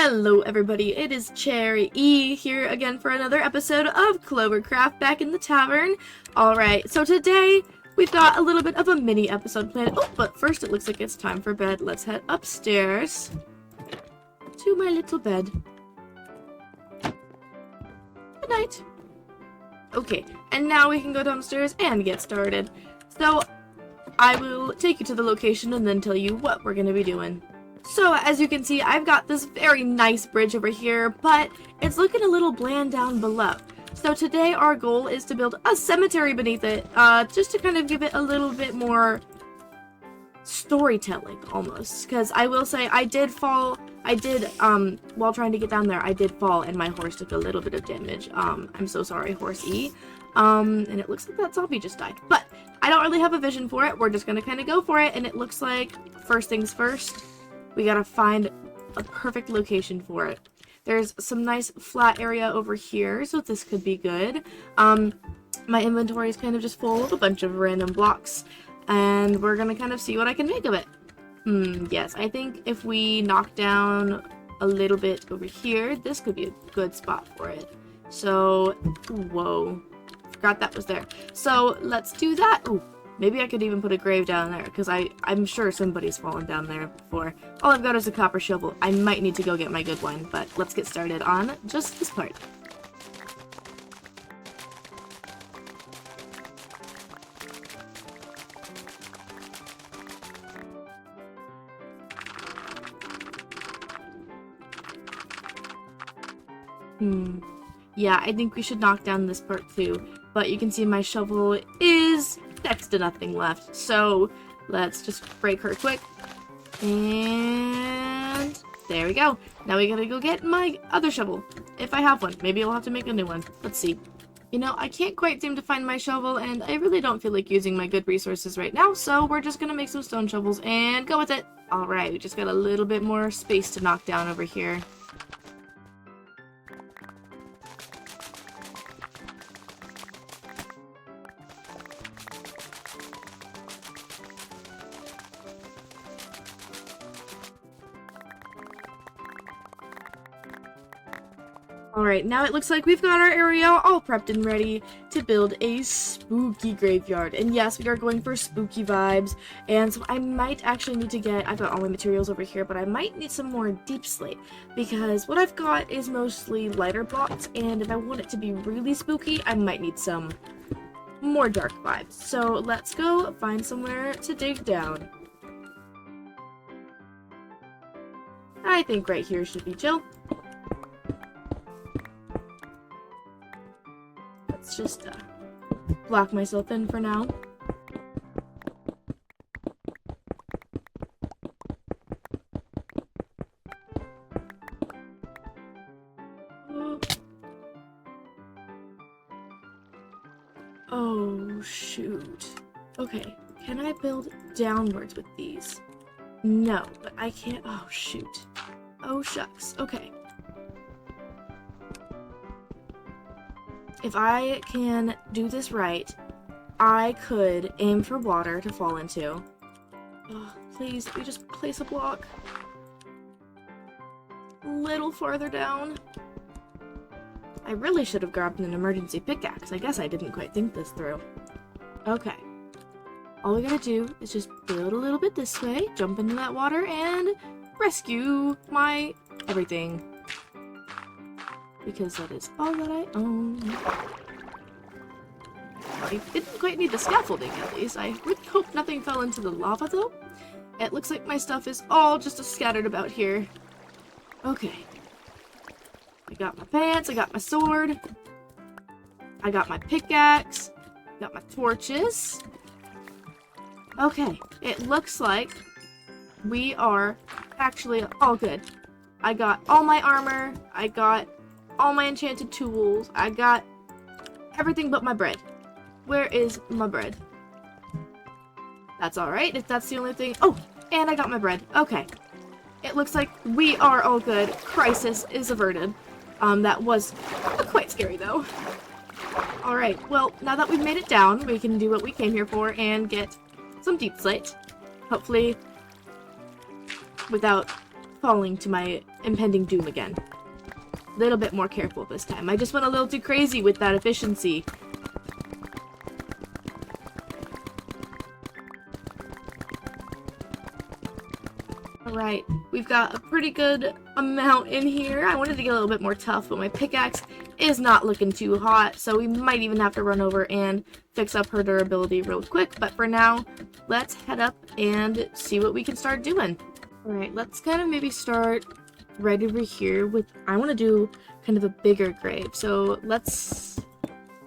Hello everybody, it is CherrE here again for another episode of CloverCraft back in the tavern. Alright, so today we've got a little bit of a mini episode planned. Oh, but first it looks like it's time for bed. Let's head upstairs to my little bed. Good night. Okay, and now we can go downstairs and get started. So, I will take you to the location and then tell you what we're going to be doing. So, as you can see, I've got this very nice bridge over here, but it's looking a little bland down below. So today our goal is to build a cemetery beneath it, just to kind of give it a little bit more storytelling, almost. Because I will say, while trying to get down there, I did fall, and my horse took a little bit of damage. I'm so sorry, Horse E. And it looks like that zombie just died. But I don't really have a vision for it, we're just gonna kind of go for it, and it looks like, first things first, we gotta find a perfect location for it. There's some nice flat area over here, so this could be good. My inventory is kind of just full of a bunch of random blocks, and we're gonna kind of see what I can make of it. Yes, I think if we knock down a little bit over here, this could be a good spot for it. So, whoa, forgot that was there. So, let's do that. Ooh. Maybe I could even put a grave down there, because I'm sure somebody's fallen down there before. All I've got is a copper shovel. I might need to go get my good one, but let's get started on just this part. Yeah, I think we should knock down this part too, but you can see my shovel is next to nothing left, so let's just break her quick, and there we go. Now we gotta go get my other shovel, if I have one. Maybe I'll have to make a new one. Let's see. You know, I can't quite seem to find my shovel, and I really don't feel like using my good resources right now, so we're just gonna make some stone shovels and go with it. Alright, we just got a little bit more space to knock down over here. Alright, now it looks like we've got our area all prepped and ready to build a spooky graveyard. And yes, we are going for spooky vibes. And so I might actually need to get, I've got all my materials over here, but I might need some more deep slate. Because what I've got is mostly lighter blocks, and if I want it to be really spooky, I might need some more dark vibes. So let's go find somewhere to dig down. I think right here should be chill. Let's just block myself in for now. Oh, shoot. Okay, can I build downwards with these? No, but I can't. Oh, shoot. Oh, shucks. Okay. If I can do this right, I could aim for water to fall into. Oh, please, let me just place a block a little farther down. I really should have grabbed an emergency pickaxe. I guess I didn't quite think this through. Okay. All we gotta do is just build a little bit this way, jump into that water, and rescue my everything. Because that is all that I own. I didn't quite need the scaffolding, at least. I really hope nothing fell into the lava, though. It looks like my stuff is all just scattered about here. Okay. I got my pants, I got my sword, I got my pickaxe, got my torches. Okay, it looks like we are actually all good. I got all my armor, I got all my enchanted tools, I got everything but my bread. Where is my bread? That's alright, if that's the only thing. Oh, and I got my bread. Okay. It looks like we are all good. Crisis is averted. That was quite scary, though. Alright, well, now that we've made it down, we can do what we came here for and get some deep slate. Hopefully, without falling to my impending doom again. A little bit more careful this time. I just went a little too crazy with that efficiency. Alright, we've got a pretty good amount in here. I wanted to get a little bit more tough, but my pickaxe is not looking too hot, so we might even have to run over and fix up her durability real quick. But for now, let's head up and see what we can start doing. Alright, let's kind of maybe start right over here with, I want to do kind of a bigger grave. So let's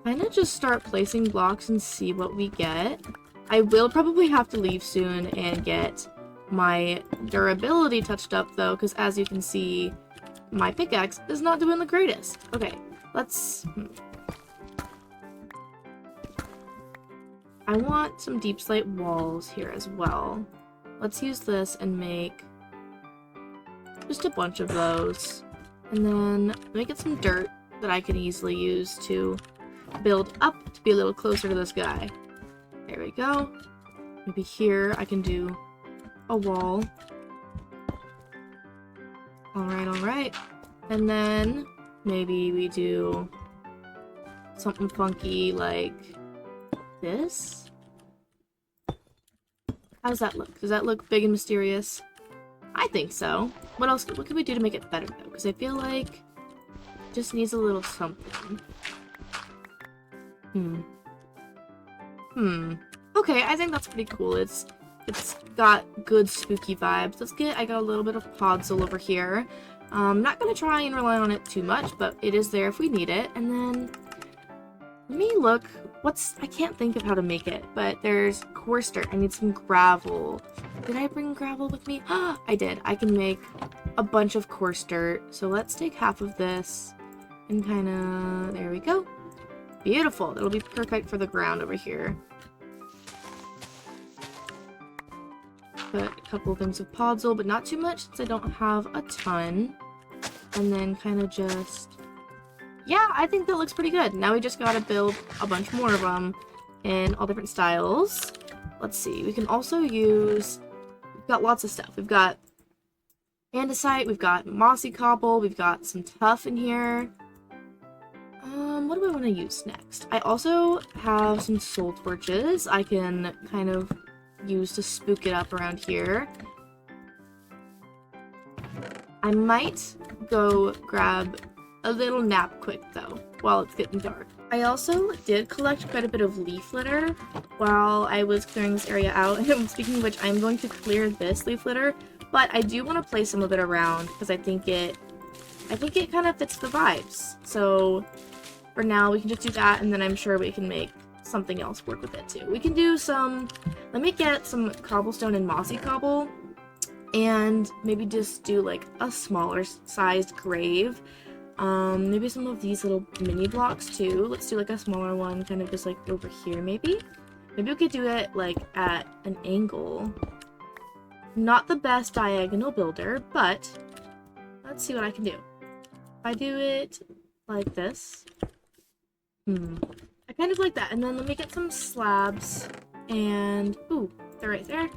kind of just start placing blocks and see what we get. I will probably have to leave soon and get my durability touched up though, because as you can see, my pickaxe is not doing the greatest. Okay, let's... I want some deep slate walls here as well. Let's use this and make just a bunch of those. And then let me get some dirt that I can easily use to build up to be a little closer to this guy. There we go. Maybe here I can do a wall. Alright. And then maybe we do something funky like this. How does that look? Does that look big and mysterious? I think so. What else? What can we do to make it better though? Because I feel like it just needs a little something. Okay, I think that's pretty cool. It's got good spooky vibes. I got a little bit of podzol over here. I'm not gonna try and rely on it too much, but it is there if we need it. And then let me look. I can't think of how to make it, but there's coarse dirt. I need some gravel. Did I bring gravel with me? I did. I can make a bunch of coarse dirt. So let's take half of this and there we go. Beautiful. That'll be perfect for the ground over here. Put a couple of things of podzol, but not too much since I don't have a ton. And then yeah, I think that looks pretty good. Now we just gotta build a bunch more of them in all different styles. Let's see, we can also use, we've got lots of stuff. We've got andesite, we've got mossy cobble, we've got some tuff in here. What do I want to use next? I also have some soul torches I can kind of use to spook it up around here. I might go grab a little nap quick though while it's getting dark. I also did collect quite a bit of leaf litter while I was clearing this area out. And speaking of which, I'm going to clear this leaf litter, but I do want to place some of it around because I think it kind of fits the vibes. So for now we can just do that, and then I'm sure we can make something else work with it too. We can do let me get some cobblestone and mossy cobble and maybe just do like a smaller sized grave. Maybe some of these little mini blocks too. Let's do like a smaller one kind of just like over here maybe. Maybe we could do it like at an angle. Not the best diagonal builder, but let's see what I can do. If I do it like this. I kind of like that. And then let me get some slabs and, ooh, they're right there.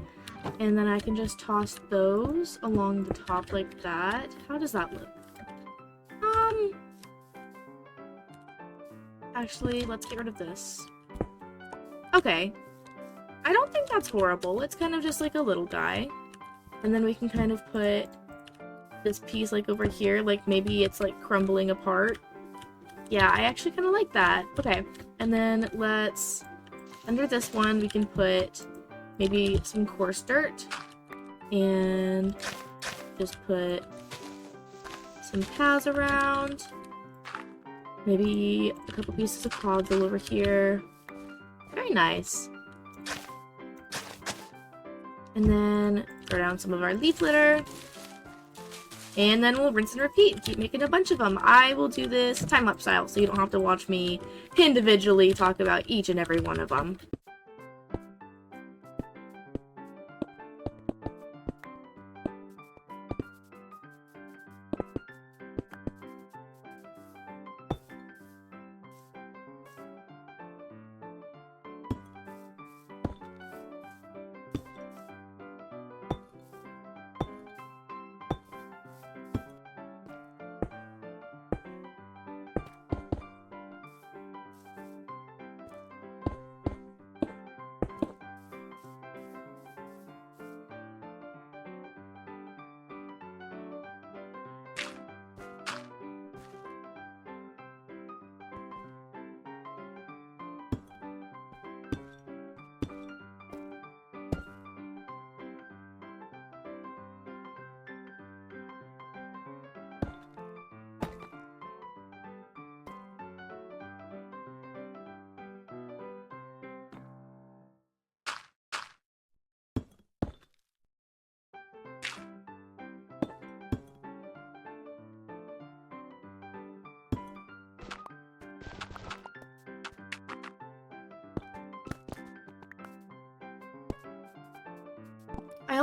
And then I can just toss those along the top like that. How does that look? Actually, let's get rid of this. Okay. I don't think that's horrible. It's kind of just like a little guy. And then we can kind of put this piece like over here, like maybe it's like crumbling apart. Yeah, I actually kind of like that. Okay, and then under this one, we can put maybe some coarse dirt and just put some paths around. Maybe a couple pieces of podzol over here. Very nice. And then throw down some of our leaf litter. And then we'll rinse and repeat. Keep making a bunch of them. I will do this time-lapse style, so you don't have to watch me individually talk about each and every one of them.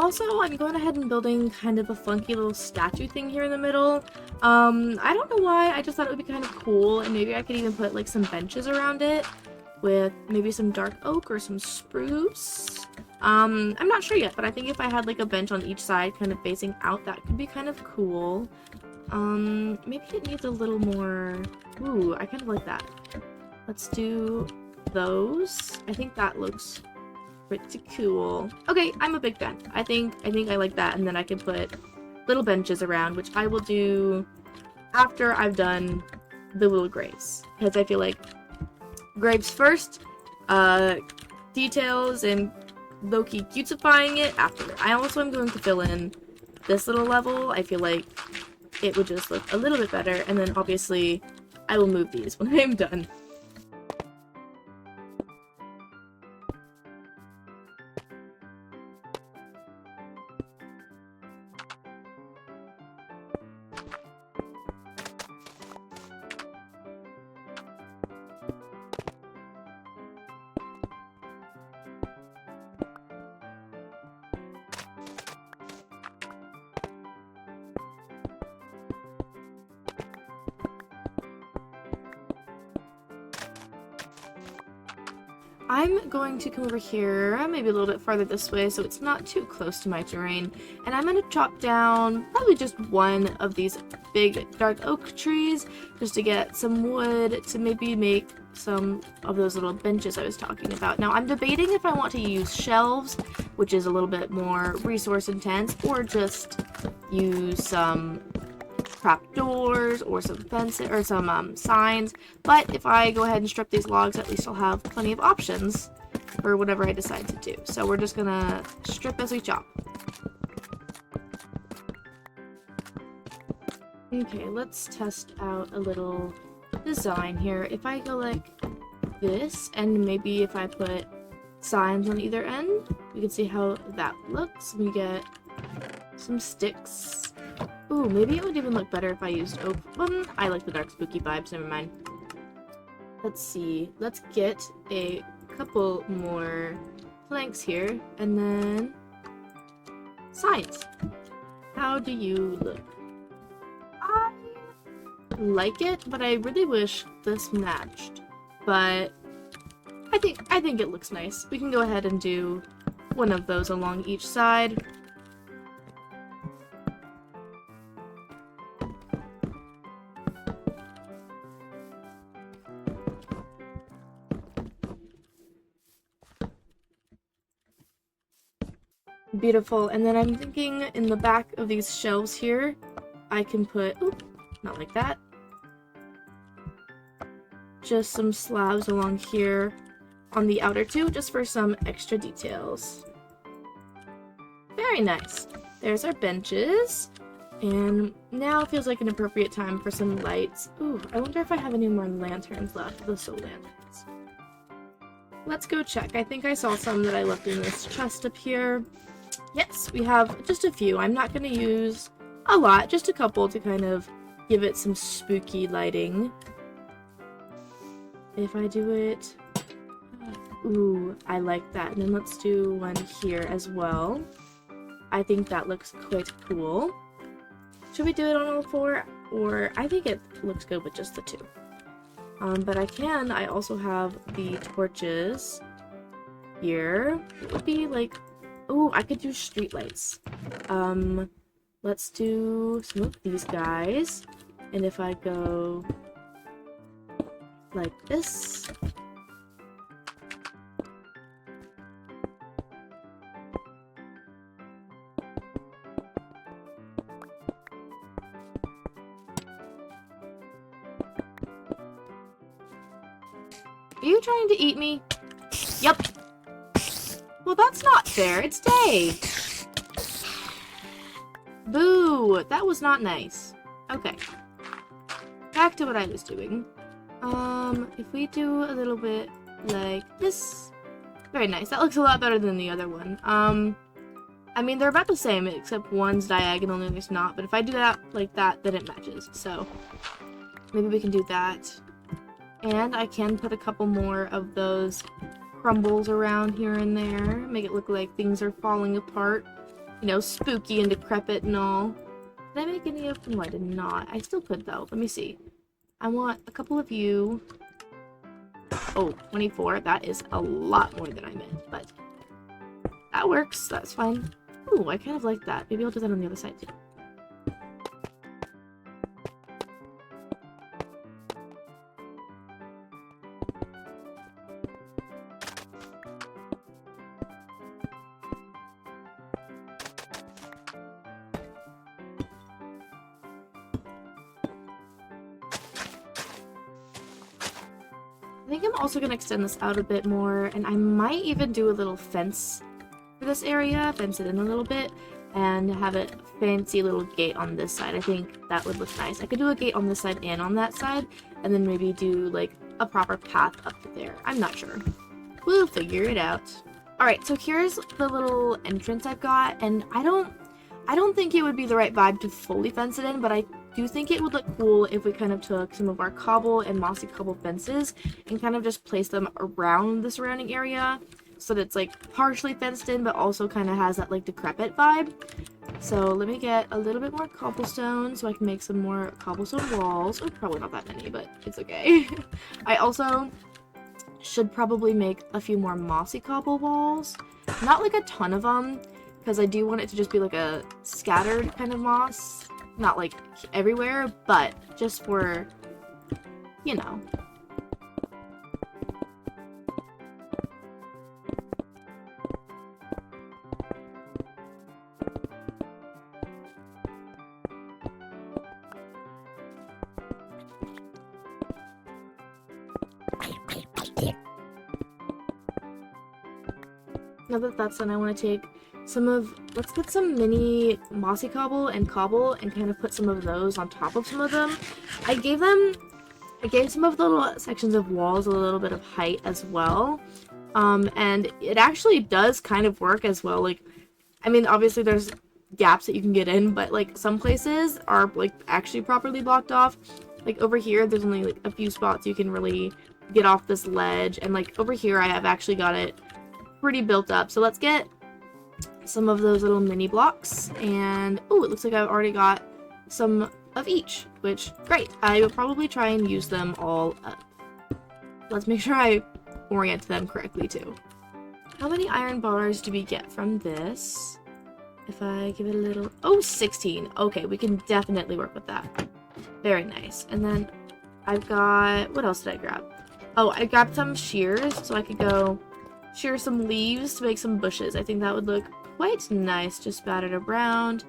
Also, I'm going ahead and building kind of a funky little statue thing here in the middle. I don't know why, I just thought it would be kind of cool, and maybe I could even put like some benches around it with maybe some dark oak or some spruce. I'm not sure yet, but I think if I had like a bench on each side kind of facing out, that could be kind of cool. Maybe it needs a little more... Ooh, I kind of like that. Let's do those. I think that looks pretty cool. Okay, I'm a big fan. I think I like that, and then I can put little benches around, which I will do after I've done the little graves, because I feel like graves first, details and low-key cutesifying it after. I also am going to fill in this little level. I feel like it would just look a little bit better, and then obviously I will move these when I'm done. I'm going to come over here, maybe a little bit farther this way so it's not too close to my terrain, and I'm going to chop down probably just one of these big dark oak trees just to get some wood to maybe make some of those little benches I was talking about. Now I'm debating if I want to use shelves, which is a little bit more resource intense, or just use some trap doors or some fences or some signs. But if I go ahead and strip these logs, at least I'll have plenty of options for whatever I decide to do. So we're just gonna strip as we chop. Okay, let's test out a little design here. If I go like this, and maybe if I put signs on either end, we can see how that looks. We get some sticks. Ooh, maybe it would even look better if I used oak. I like the dark spooky vibes, never mind. Let's see. Let's get a couple more planks here, and then signs. How do you look? I like it, but I really wish this matched. But I think it looks nice. We can go ahead and do one of those along each side. Beautiful. And then I'm thinking in the back of these shelves here, I can put, oop, not like that, just some slabs along here on the outer two, just for some extra details. Very nice. There's our benches. And now it feels like an appropriate time for some lights. Ooh, I wonder if I have any more lanterns left, the soul lanterns. Let's go check. I think I saw some that I left in this chest up here. Yes, we have just a few. I'm not going to use a lot, just a couple to kind of give it some spooky lighting. If I do it... Ooh, I like that. And then let's do one here as well. I think that looks quite cool. Should we do it on all four? Or I think it looks good with just the two. But I also have the torches here. It would be like... Ooh, I could do streetlights. Let's do some of these guys. And if I go like this. Are you trying to eat me? Yep. Well, that's not fair. It's day. Boo! That was not nice. Okay. Back to what I was doing. If we do a little bit like this. Very nice. That looks a lot better than the other one. I mean, they're about the same, except one's diagonal and the other's not. But if I do that like that, then it matches. So, maybe we can do that. And I can put a couple more of those crumbles around here and there. Make it look like things are falling apart. you know, spooky and decrepit and all. Did I make any of them? No, I did not. I still could, though. Let me see. I want a couple of you. Oh, 24. That is a lot more than I meant, but that works. That's fine. Ooh, I kind of like that. Maybe I'll do that on the other side, too. I think I'm also going to extend this out a bit more, and I might even do a little fence for this area, fence it in a little bit, and have a fancy little gate on this side. I think that would look nice. I could do a gate on this side and on that side, and then maybe do, like, a proper path up to there. I'm not sure. We'll figure it out. Alright, so here's the little entrance I've got, and I don't think it would be the right vibe to fully fence it in, but I do think it would look cool if we kind of took some of our cobble and mossy cobble fences and kind of just place them around the surrounding area so that it's like partially fenced in but also kind of has that like decrepit vibe. So let me get a little bit more cobblestone so I can make some more cobblestone walls. Oh, probably not that many, but it's okay. I also should probably make a few more mossy cobble walls. Not like a ton of them, because I do want it to just be like a scattered kind of moss. Not like everywhere, but just for, you know. Now that that's done, I want to take some of, let's get some mini mossy cobble and kind of put some of those on top of some of them. I gave some of the little sections of walls a little bit of height as well. And it actually does kind of work as well. Like, I mean, obviously there's gaps that you can get in, but like some places are like actually properly blocked off. Like over here, there's only like a few spots you can really get off this ledge. And like over here, I have actually got it pretty built up. So let's get some of those little mini blocks, and oh, it looks like I've already got some of each, which great. I will probably try and use them all up. Let's make sure I orient them correctly too. How many iron bars do we get from this? If I give it a little, oh, 16. Okay, we can definitely work with that. Very nice. And then I've got, what else did I grab? Oh, I grabbed some shears so I could go shear some leaves to make some bushes. I think that would look quite nice, just battered around.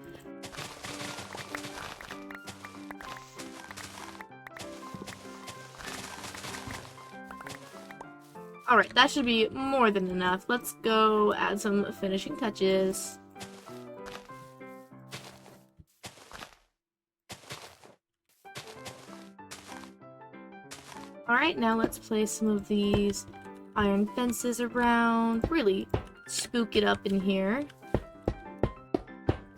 Alright, that should be more than enough. Let's go add some finishing touches. Alright, now let's place some of these iron fences around. Really spook it up in here.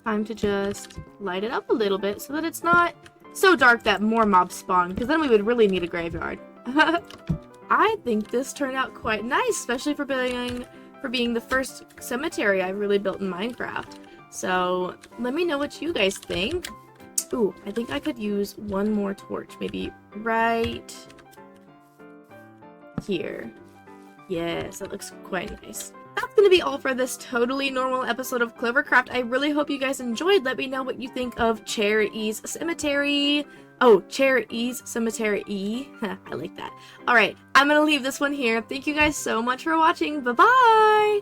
Time to just light it up a little bit so that it's not so dark that more mobs spawn, because then we would really need a graveyard. I think this turned out quite nice, especially for being the first cemetery I've really built in Minecraft. So let me know what you guys think. Ooh, I think I could use one more torch, maybe right here. Yes, that looks quite nice. That's gonna be all for this totally normal episode of CloverCraft. I really hope you guys enjoyed. Let me know what you think of CherrE's cemetary. Oh, CherrE's cemetary. I like that. Alright, I'm gonna leave this one here. Thank you guys so much for watching. Bye-bye!